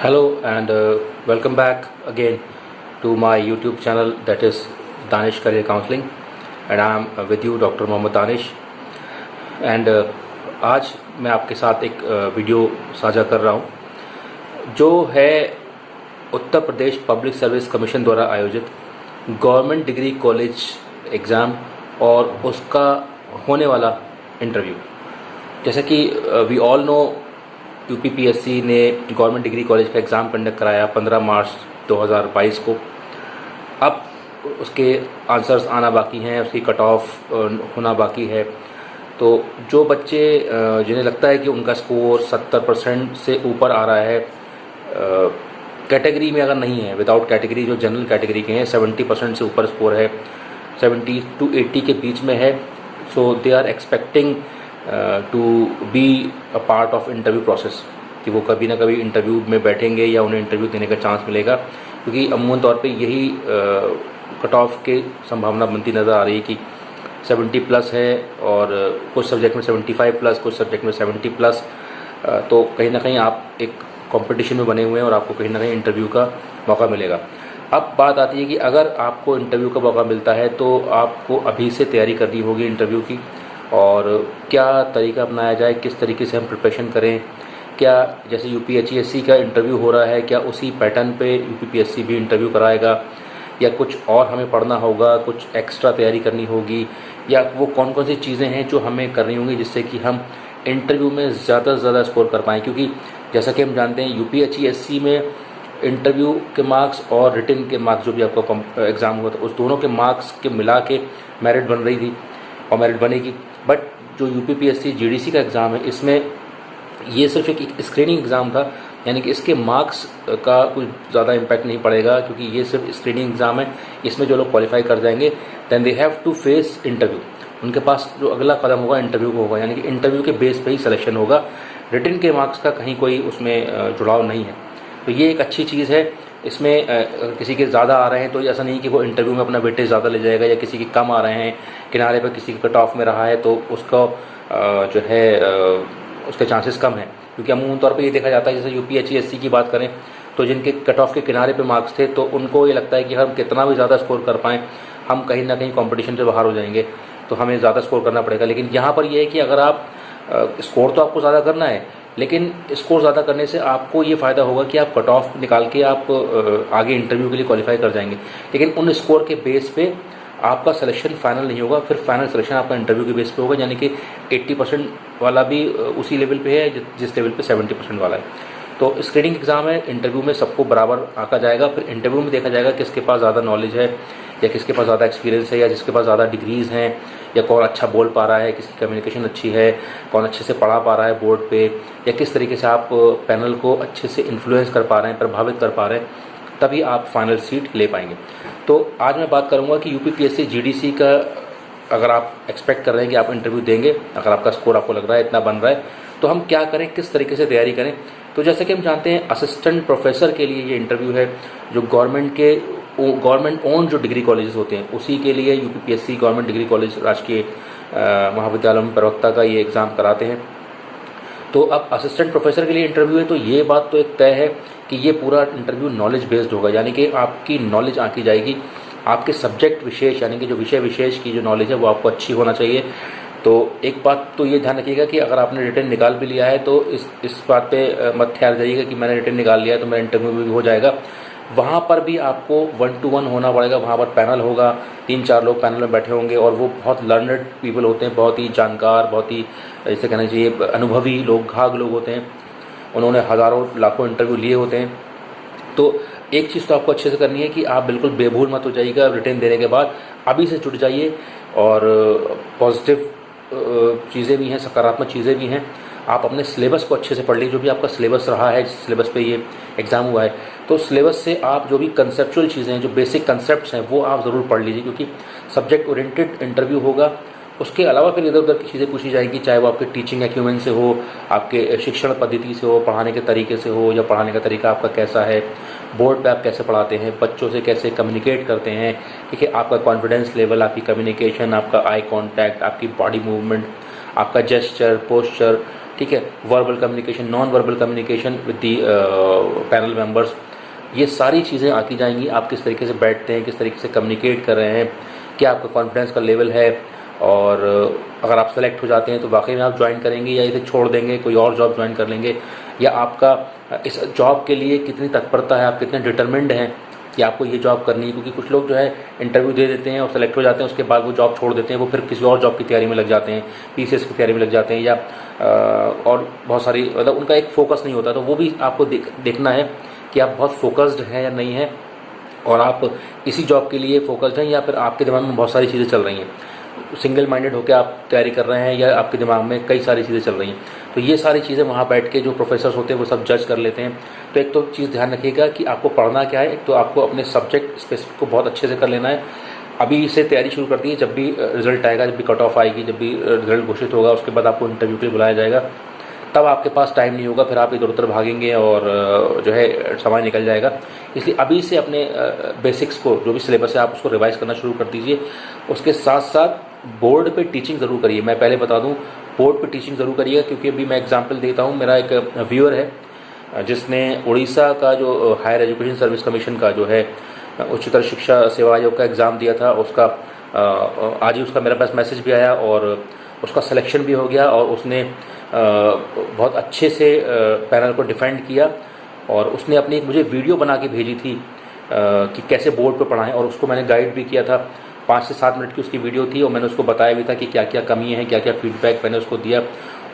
Hello and welcome back again to my YouTube channel, that is Danish Career Counseling, and I am with you Dr. Mohammad Danish. And आज मैं आपके साथ एक video साझा कर रहा हूँ जो है Uttar Pradesh public service commission द्वारा आयोजित गवर्नमेंट डिग्री कॉलेज एग्ज़ाम और उसका होने वाला इंटरव्यू। जैसा कि वी ऑल नो, यूपीपीएससी ने गवर्नमेंट डिग्री कॉलेज का एग्ज़ाम कंडक्ट कराया 15 मार्च 2022 को। अब उसके आंसर्स आना बाकी हैं, उसकी कट ऑफ होना बाकी है। तो जो बच्चे जिन्हें लगता है कि उनका स्कोर 70% से ऊपर आ रहा है, कैटेगरी में अगर नहीं है, विदाउट कैटेगरी, जो जनरल कैटेगरी के हैं 70% से ऊपर स्कोर है, 70 to 80 के बीच में है, so they are expecting to be a part of interview process, कि वो कभी ना कभी इंटरव्यू में बैठेंगे या उन्हें इंटरव्यू देने का चांस मिलेगा। क्योंकि अमूमन तौर पे यही कट ऑफ के संभावना बनती नज़र आ रही है कि 70 प्लस है और कुछ सब्जेक्ट में 75 प्लस, कुछ सब्जेक्ट में 70 प्लस। तो कहीं ना कहीं आप एक कंपटीशन में बने हुए हैं और आपको कहीं ना कहीं इंटरव्यू का मौका मिलेगा। अब बात आती है कि अगर आपको इंटरव्यू का मौका मिलता है तो आपको अभी से तैयारी करनी होगी इंटरव्यू की, और क्या तरीका अपनाया जाए, किस तरीके से हम प्रिपरेशन करें। क्या जैसे यूपीएचईएससी का इंटरव्यू हो रहा है, क्या उसी पैटर्न पे यूपीपीएससी भी इंटरव्यू कराएगा, या कुछ और हमें पढ़ना होगा, कुछ एक्स्ट्रा तैयारी करनी होगी, या वो कौन कौन सी चीज़ें हैं जो हमें करनी होंगी जिससे कि हम इंटरव्यू में ज़्यादा से ज़्यादा स्कोर कर पाएँ। क्योंकि जैसा कि हम जानते हैं, यूपीएचईएससी में इंटरव्यू के मार्क्स और रिटन के मार्क्स, जो भी आपका एग्ज़ाम हुआ था, उस दोनों के मार्क्स के मिला के मेरिट बन रही थी और मेरिट बनेगी। बट जो यूपीपीएससी जीडीसी का एग्ज़ाम है, इसमें ये सिर्फ एक स्क्रीनिंग एग्ज़ाम था, यानी कि इसके मार्क्स का कुछ ज़्यादा इम्पैक्ट नहीं पड़ेगा, क्योंकि ये सिर्फ स्क्रीनिंग एग्ज़ाम है। इसमें जो लोग क्वालिफाई कर जाएंगे, then they have to face interview. उनके पास जो अगला कदम होगा इंटरव्यू को होगा, यानी कि इंटरव्यू के बेस पे ही सिलेक्शन होगा। रिटन के मार्क्स का कहीं कोई उसमें जुड़ाव नहीं है। तो ये एक अच्छी चीज़ है। इसमें अगर किसी के ज़्यादा आ रहे हैं तो ऐसा नहीं कि वो इंटरव्यू में अपना वेटेज ज़्यादा ले जाएगा, या किसी के कम आ रहे हैं, किनारे पर किसी के कट ऑफ में रहा है तो उसका जो है उसके चांसेस कम हैं। क्योंकि अमूमन तौर पे ये देखा जाता है, जैसे यूपीएचईएससी की बात करें तो जिनके कट ऑफ के किनारे पे मार्क्स थे, तो उनको ये लगता है कि हम कितना भी ज़्यादा स्कोर कर पाएँ, हम कहीं ना कहीं कंपटीशन से बाहर हो जाएंगे, तो हमें ज़्यादा स्कोर करना पड़ेगा। लेकिन यहाँ पर ये है कि अगर आप स्कोर तो आपको ज़्यादा करना है, लेकिन स्कोर ज़्यादा करने से आपको ये फ़ायदा होगा कि आप कट ऑफ निकाल के आप आगे इंटरव्यू के लिए क्वालिफाई कर जाएंगे। लेकिन उन स्कोर के बेस पे आपका सिलेक्शन फाइनल नहीं होगा, फिर फाइनल सिलेक्शन आपका इंटरव्यू के बेस पे होगा, यानी कि 80% वाला भी उसी लेवल पे है जिस लेवल पे 70% वाला है। तो स्क्रीनिंग एग्ज़ाम है, इंटरव्यू में सबको बराबर आंका जाएगा। फिर इंटरव्यू में देखा जाएगा किसके पास ज़्यादा नॉलेज है, या किसके पास ज़्यादा एक्सपीरियंस है, या जिसके पास ज़्यादा डिग्रीज़ हैं, या कौन अच्छा बोल पा रहा है, किसकी कम्युनिकेशन अच्छी है, कौन अच्छे से पढ़ा पा रहा है बोर्ड पे, या किस तरीके से आप पैनल को अच्छे से इन्फ्लुएंस कर पा रहे हैं, प्रभावित कर पा रहे हैं, तभी आप फाइनल सीट ले पाएंगे। तो आज मैं बात करूंगा कि यूपीपीएससी जीडीसी का अगर आप एक्सपेक्ट कर रहे हैं कि आप इंटरव्यू देंगे, अगर आपका स्कोर आपको लग रहा है इतना बन रहा है, तो हम क्या करें, किस तरीके से तैयारी करें। तो जैसे कि हम जानते हैं, असिस्टेंट प्रोफेसर के लिए ये इंटरव्यू है, जो गवर्नमेंट ओन जो डिग्री कॉलेजेस होते हैं उसी के लिए यूपीपीएससी गवर्नमेंट डिग्री कॉलेज राजकीय महाविद्यालयों में प्रवक्ता का ये एग्ज़ाम कराते हैं। तो अब असिस्टेंट प्रोफेसर के लिए इंटरव्यू है, तो ये बात तो एक तय है कि ये पूरा इंटरव्यू नॉलेज बेस्ड होगा, यानी कि आपकी नॉलेज आंकी जाएगी, आपके सब्जेक्ट विशेष, यानी कि जो विषय विशेष की जो नॉलेज है वो आपको अच्छी होना चाहिए। तो एक बात तो ये ध्यान रखिएगा कि अगर आपने रिटन निकाल भी लिया है तो इस बात पे मत ख्याल जाइएगा कि मैंने रिटन निकाल लिया है तो मेरा इंटरव्यू भी हो जाएगा। वहाँ पर भी आपको 1 to 1 होना पड़ेगा। वहाँ पर पैनल होगा, 3-4 लोग पैनल में बैठे होंगे, और वो बहुत लर्नड पीपल होते हैं, बहुत ही जानकार, बहुत ही जैसे कहना चाहिए अनुभवी लोग, घाघ लोग होते हैं। उन्होंने हज़ारों लाखों इंटरव्यू लिए होते हैं। तो एक चीज़ तो आपको अच्छे से करनी है कि आप बिल्कुल बेभूल मत हो जाइएगा रिटर्न देने के बाद, अभी से जुट जाइए। और पॉजिटिव चीज़ें भी हैं, सकारात्मक चीज़ें भी हैं। आप अपने सिलेबस को अच्छे से पढ़ लीजिए, जो भी आपका सिलेबस रहा है, जिस सिलेबस पे ये एग्ज़ाम हुआ है, तो सिलेबस से आप जो भी कंसेप्चुअल चीज़ें हैं, जो बेसिक कंसेप्ट्स हैं, वो आप ज़रूर पढ़ लीजिए। क्योंकि सब्जेक्ट ओरिएंटेड इंटरव्यू होगा। उसके अलावा फिर इधर उधर की चीज़ें पूछी जाएंगी, चाहे वो आपके टीचिंग एक्यूमेंट से हो, आपके शिक्षण पद्धति से हो, पढ़ाने के तरीके से हो, या पढ़ाने का तरीका आपका कैसा है, बोर्ड पे आप कैसे पढ़ाते हैं, बच्चों से कैसे कम्युनिकेट करते हैं, ठीक है, आपका कॉन्फिडेंस लेवल, आपकी कम्युनिकेशन, आपका आई कॉन्टैक्ट, आपकी बॉडी मूवमेंट, आपका जेस्चर, पोस्चर, ठीक है, verbal communication, non verbal communication with the panel members, ये सारी चीज़ें आती जाएंगी। आप किस तरीके से बैठते हैं, किस तरीके से कम्युनिकेट कर रहे हैं, क्या आपका कॉन्फिडेंस का लेवल है, और अगर आप सेलेक्ट हो जाते हैं तो वाकई में आप ज्वाइन करेंगे या इसे छोड़ देंगे, कोई और जॉब ज्वाइन कर लेंगे, या आपका इस जॉब के लिए कितनी तत्परता है, आप कितने डिटरमिन्ड हैं कि आपको ये जॉब करनी है। क्योंकि कुछ लोग जो है इंटरव्यू दे देते हैं और सेलेक्ट हो जाते हैं, उसके बाद वो जॉब छोड़ देते हैं, वो फिर किसी और जॉब की तैयारी में लग जाते हैं, पीसीएस की तैयारी में लग जाते हैं, या और बहुत सारी, मतलब उनका एक फोकस नहीं होता। तो वो भी आपको देखना है कि आप बहुत फोकस्ड हैं या नहीं हैं, और आप इसी जॉब के लिए फोकस्ड हैं, या फिर आपके दिमाग में बहुत सारी चीज़ें चल रही हैं, सिंगल माइंडेड होकर आप तैयारी कर रहे हैं, या आपके दिमाग में कई सारी चीज़ें चल रही हैं। तो ये सारी चीज़ें वहाँ बैठ के जो प्रोफेसर्स होते हैं वो सब जज कर लेते हैं। तो एक तो चीज़ ध्यान रखिएगा कि आपको पढ़ना क्या है। एक तो आपको अपने सब्जेक्ट स्पेसिफिक को बहुत अच्छे से कर लेना है, अभी से तैयारी शुरू कर दी है। जब भी रिजल्ट आएगा, जब भी कट ऑफ आएगी, जब भी रिजल्ट घोषित होगा, उसके बाद आपको इंटरव्यू के लिए बुलाया जाएगा, तब आपके पास टाइम नहीं होगा, फिर आप इधर उधर भागेंगे और जो है समय निकल जाएगा। इसलिए अभी से अपने बेसिक्स को, जो भी सिलेबस है, आप उसको रिवाइज करना शुरू कर दीजिए। उसके साथ साथ बोर्ड पे टीचिंग ज़रूर करिए। मैं पहले बता दूं, बोर्ड पे टीचिंग ज़रूर करिए, क्योंकि अभी मैं एग्जांपल देता हूं। मेरा एक व्यूअर है जिसने उड़ीसा का जो हायर एजुकेशन सर्विस कमीशन का जो है उच्चतर शिक्षा सेवा आयोग का एग्ज़ाम दिया था, उसका आज ही उसका मेरे पास मैसेज भी आया और उसका सिलेक्शन भी हो गया, और उसने बहुत अच्छे से पैनल को डिफेंड किया, और उसने अपनी एक मुझे वीडियो बना के भेजी थी कि कैसे बोर्ड पे पढ़ाएं, और उसको मैंने गाइड भी किया था। 5 से 7 मिनट की उसकी वीडियो थी, और मैंने उसको बताया भी था कि क्या क्या कमी है, क्या क्या फीडबैक मैंने उसको दिया,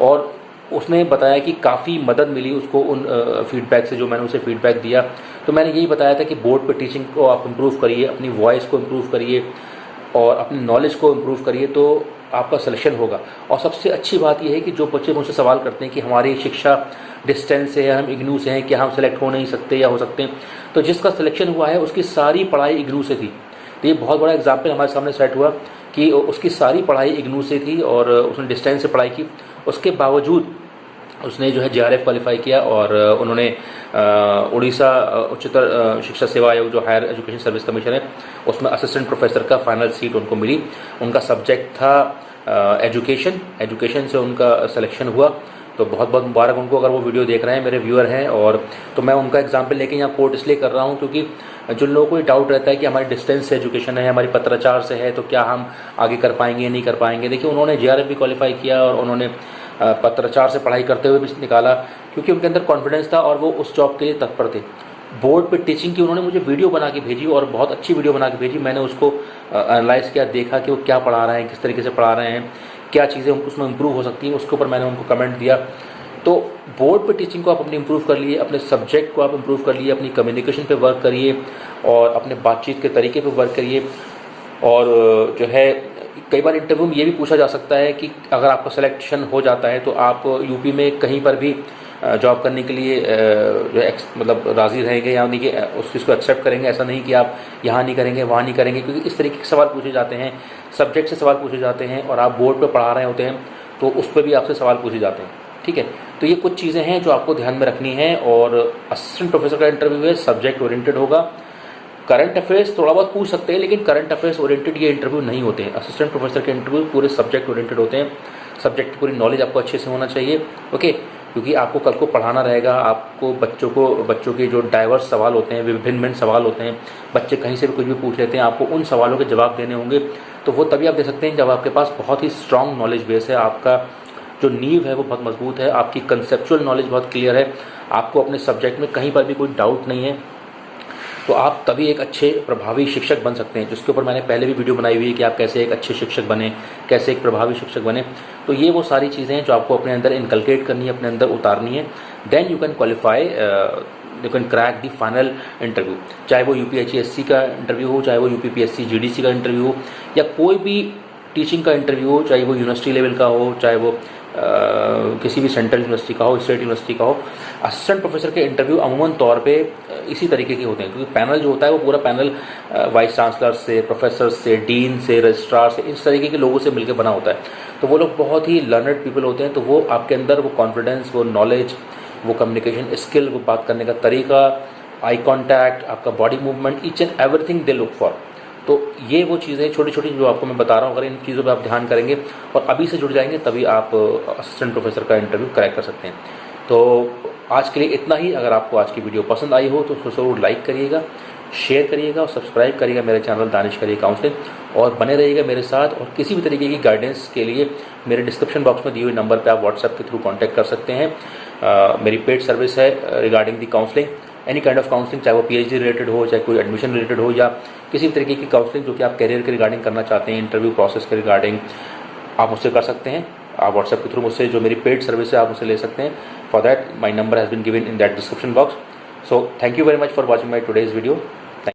और उसने बताया कि काफ़ी मदद मिली उसको उन फीडबैक से, जो मैंने उसे फीडबैक दिया। तो मैंने यही बताया था कि बोर्ड पे टीचिंग को आप इम्प्रूव करिए, अपनी वॉइस को इम्प्रूव करिए, और अपनी नॉलेज को इम्प्रूव करिए, तो आपका सिलेक्शन होगा। और सबसे अच्छी बात यह है कि जो बच्चे मुझसे सवाल करते हैं कि हमारी शिक्षा डिस्टेंस से है, हम इग्नू से हैं, क्या हम सेलेक्ट हो नहीं सकते या हो सकते हैं, तो जिसका सिलेक्शन हुआ है उसकी सारी पढ़ाई इग्नू से थी। तो ये बहुत बड़ा एग्जाम्पल हमारे सामने सेट हुआ कि उसकी सारी पढ़ाई इग्नू से थी, और उसने डिस्टेंस से पढ़ाई की। उसके बावजूद उसने जो है JRF क्वालिफाई किया, और उन्होंने उड़ीसा उच्चतर शिक्षा सेवा आयोग जो हायर एजुकेशन सर्विस कमीशन है, उसमें असिस्टेंट प्रोफेसर का फाइनल सीट उनको मिली। उनका सब्जेक्ट था एजुकेशन से उनका सिलेक्शन हुआ। तो बहुत बहुत मुबारक उनको, अगर वो वीडियो देख रहे हैं, मेरे व्यूअर हैं। और तो मैं उनका एग्जाम्पल लेके यहाँ कोट इसलिए कर रहा हूँ क्योंकि जिन लोगों को डाउट रहता है कि हमारी डिस्टेंस से एजुकेशन है, हमारी पत्राचार से है, तो क्या हम आगे कर पाएंगे नहीं कर पाएंगे। देखिए, उन्होंने JRF भी क्वालिफाई किया, और उन्होंने पत्राचार से पढ़ाई करते हुए भी निकाला, क्योंकि उनके अंदर कॉन्फिडेंस था और वो उस जॉब के लिए तत्पर थे। बोर्ड पे टीचिंग की उन्होंने मुझे वीडियो बना के भेजी, और बहुत अच्छी वीडियो बना के भेजी। मैंने उसको एनालाइज किया, देखा कि वो क्या पढ़ा रहे हैं, किस तरीके से पढ़ा रहे हैं, क्या चीज़ें उसमें इम्प्रूव हो सकती हैं, उसके ऊपर मैंने उनको कमेंट दिया। तो बोर्ड पे टीचिंग को आप अपनी इम्प्रूव कर लिए, अपने सब्जेक्ट को आप इम्प्रूव कर लिए, अपनी कम्युनिकेशन पे वर्क करिए, और अपने बातचीत के तरीके पे वर्क करिए। और जो है, कई बार इंटरव्यू में ये भी पूछा जा सकता है कि अगर आपका सिलेक्शन हो जाता है तो आप यूपी में कहीं पर भी जॉब करने के लिए जो मतलब राज़ी रहेंगे, यानी कि उस चीज़ को एक्सेप्ट करेंगे। ऐसा नहीं कि आप यहाँ नहीं करेंगे, वहाँ नहीं करेंगे, क्योंकि इस तरीके के सवाल पूछे जाते हैं, सब्जेक्ट से सवाल पूछे जाते हैं, और आप बोर्ड पर पढ़ा रहे होते हैं तो उस पर भी आपसे सवाल पूछे जाते हैं। ठीक है, तो ये कुछ चीज़ें हैं जो आपको ध्यान में रखनी है। और असिस्टेंट प्रोफेसर का इंटरव्यू है, सब्जेक्ट ओरिएंटेड होगा। करंट अफेयर्स थोड़ा बहुत पूछ सकते हैं, लेकिन करंट अफेयर्स ओरिएंटेड ये इंटरव्यू नहीं होते हैं। असिस्टेंट प्रोफेसर के इंटरव्यू पूरे सब्जेक्ट ओरिएंटेड होते हैं। सब्जेक्ट की पूरी नॉलेज आपको अच्छे से होना चाहिए, ओके, क्योंकि आपको कल को पढ़ाना रहेगा। आपको बच्चों के जो डाइवर्स सवाल होते हैं, विभिन्न सवाल होते हैं, बच्चे कहीं से भी कुछ भी पूछ लेते हैं, आपको उन सवालों के जवाब देने होंगे। तो वो तभी आप दे सकते हैं जब आपके पास बहुत ही स्ट्रॉन्ग नॉलेज बेस है, आपका जो नींव है वो बहुत मजबूत है, आपकी कंसेप्चुअल नॉलेज बहुत क्लियर है, आपको अपने सब्जेक्ट में कहीं पर भी कोई डाउट नहीं है। तो आप तभी एक अच्छे प्रभावी शिक्षक बन सकते हैं, जिसके ऊपर मैंने पहले भी वीडियो बनाई हुई है कि आप कैसे एक अच्छे शिक्षक बने, कैसे एक प्रभावी शिक्षक बने। तो ये वो सारी चीज़ें हैं जो आपको अपने अंदर इनकलकेट करनी है, अपने अंदर उतारनी है। Then you can qualify, you can crack the final interview. चाहे वो UPHSC का इंटरव्यू हो, चाहे वो UPPSC GDC का इंटरव्यू हो, या कोई भी टीचिंग का इंटरव्यू हो, चाहे वो यूनिवर्सिटी लेवल का हो, चाहे वो किसी भी सेंट्रल यूनिवर्सिटी का हो, स्टेट यूनिवर्सिटी का हो। असिस्टेंट प्रोफेसर के इंटरव्यू अमूमन तौर पे इसी तरीके के होते हैं, क्योंकि पैनल जो होता है वो पूरा पैनल वाइस चांसलर से, प्रोफेसर से, डीन से, रजिस्ट्रार से, इस तरीके के लोगों से मिलकर बना होता है। तो वो लोग बहुत ही लर्नड पीपल होते हैं। तो वो आपके अंदर वो कॉन्फिडेंस, वो नॉलेज, वो कम्युनिकेशन स्किल, वो बात करने का तरीका, आई कॉन्टैक्ट, आपका body movement, each and everything they look for. तो ये वो चीज़ें छोटी छोटी जो आपको मैं बता रहा हूँ, अगर इन चीज़ों पर आप ध्यान करेंगे और अभी से जुड़ जाएंगे तभी आप असिस्टेंट प्रोफेसर का इंटरव्यू क्रैक कर सकते हैं। तो आज के लिए इतना ही। अगर आपको आज की वीडियो पसंद आई हो तो उसको ज़रूर लाइक करिएगा, शेयर करिएगा और सब्सक्राइब करिएगा मेरे चैनल दानिश करियर काउंसलिंग, और बने रहिएगा मेरे साथ। और किसी भी तरीके की गाइडेंस के लिए मेरे डिस्क्रिप्शन बॉक्स में दिए हुए नंबर पे आप व्हाट्सएप के थ्रू कांटेक्ट कर सकते हैं। मेरी पेड सर्विस है regarding the counselling, any kind of counselling, चाहे वो पीएचडी रिलेटेड हो, चाहे कोई एडमिशन रिलेटेड हो, या किसी भी तरीके की काउंसलिंग जो कि आप करियर के रिगार्डिंग करना चाहते हैं, इंटरव्यू प्रोसेस के रिगार्डिंग, आप मुझसे कर सकते हैं। आप व्हाट्सएप के थ्रू मुझसे जो मेरी पेड सर्विस है आप मुझसे ले सकते हैं। For that my number has been given in that description box. So thank you very much for watching my today's video.